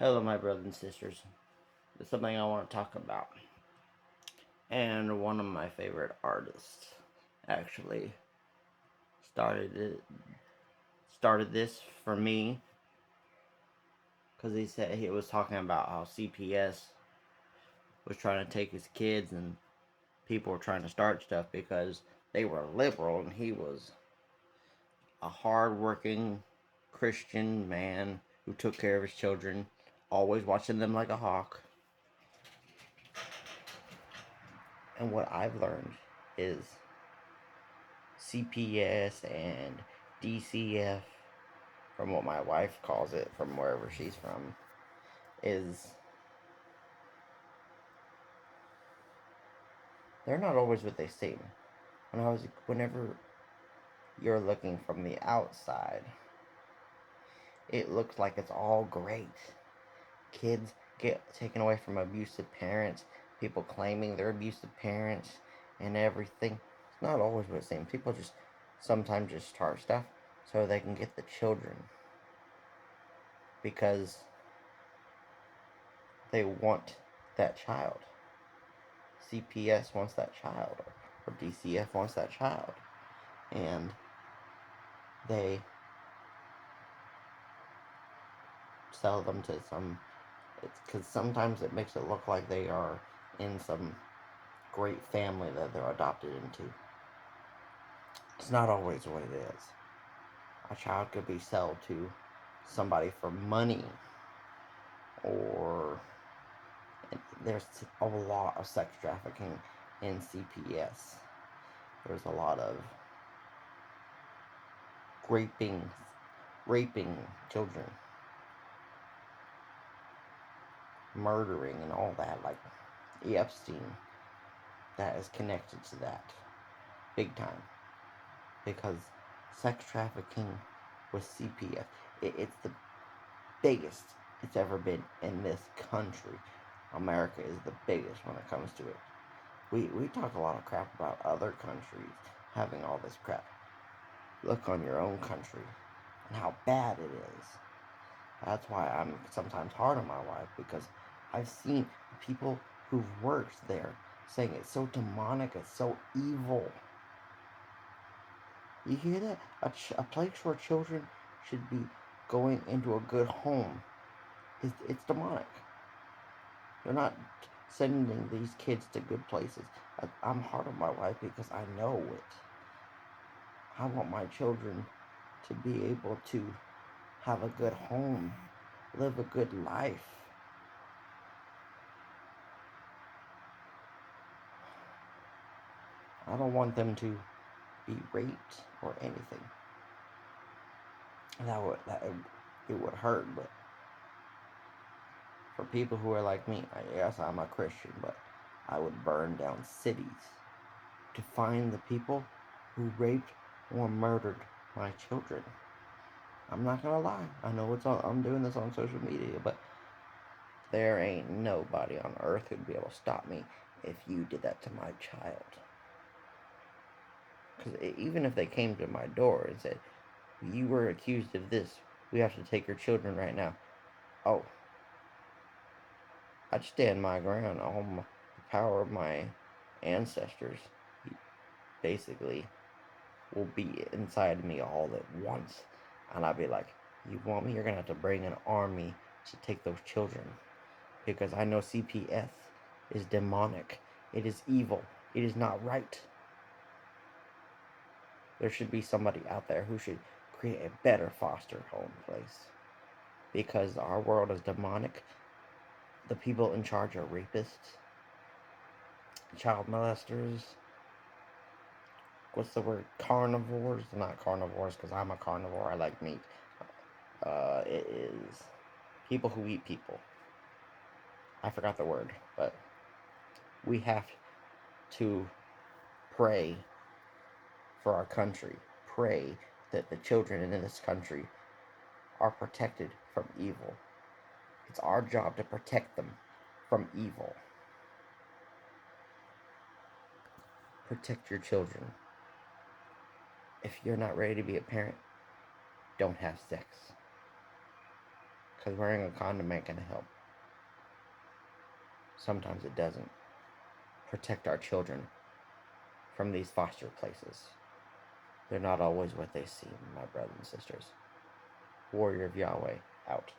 Hello, my brothers and sisters. It's something I want to talk about. And one of my favorite artists actually started it, started this for me because he said he was talking about how CPS was trying to take his kids and people were trying to start stuff because they were liberal and he was a hard-working Christian man who took care of his children, always watching them like a hawk. And what I've learned is CPS and DCF, from what my wife calls it, from wherever she's from, is they're not always what they seem. Whenever you're looking from the outside, it looks like it's all great. Kids get taken away from abusive parents, people claiming they're abusive parents, and everything. It's not always what it seems. People just sometimes just start stuff so they can get the children because they want that child. CPS wants that child, or DCF wants that child, and they sell them to some. It's because sometimes it makes it look like they are in some great family that they're adopted into. It's not always what it is. A child could be sold to somebody for money, or there's a lot of sex trafficking in CPS. There's a lot of raping, raping children, murdering, and all that. Like Epstein, that is connected to that big time because sex trafficking with CPS, it's the biggest it's ever been in this country. America is the biggest when it comes to it. We talk a lot of crap about other countries having all this crap. Look on your own country and how bad it is. That's why I'm sometimes hard on my wife because I've seen people who've worked there saying it's so demonic, it's so evil. You hear that? A place where children should be going into a good home. It's demonic. They're not sending these kids to good places. I'm hard on my wife because I know it. I want my children to be able to have a good home, live a good life. I don't want them to be raped or anything. It would hurt, but for people who are like me, yes, I'm a Christian, but I would burn down cities to find the people who raped or murdered my children. I'm not gonna lie. I know I'm doing this on social media, but there ain't nobody on earth who'd be able to stop me if you did that to my child. Because even if they came to my door and said, you were accused of this, we have to take your children right now. Oh, I'd stand my ground. The power of my ancestors, basically, will be inside me all at once. And I'd be like, you want me? You're going to have to bring an army to take those children. Because I know CPS is demonic. It is evil. It is not right. There should be somebody out there who should create a better foster home place. Because our world is demonic. The people in charge are rapists, child molesters, what's the word? Carnivores. Not carnivores because I'm a carnivore. I like meat. It is people who eat people. I forgot the word, but we have to pray for our country. Pray that the children in this country are protected from evil. It's our job to protect them from evil. Protect your children. If you're not ready to be a parent, don't have sex. Because wearing a condom ain't gonna help. Sometimes it doesn't. Protect our children from these foster places. They're not always what they seem, my brothers and sisters. Warrior of Yahweh, out.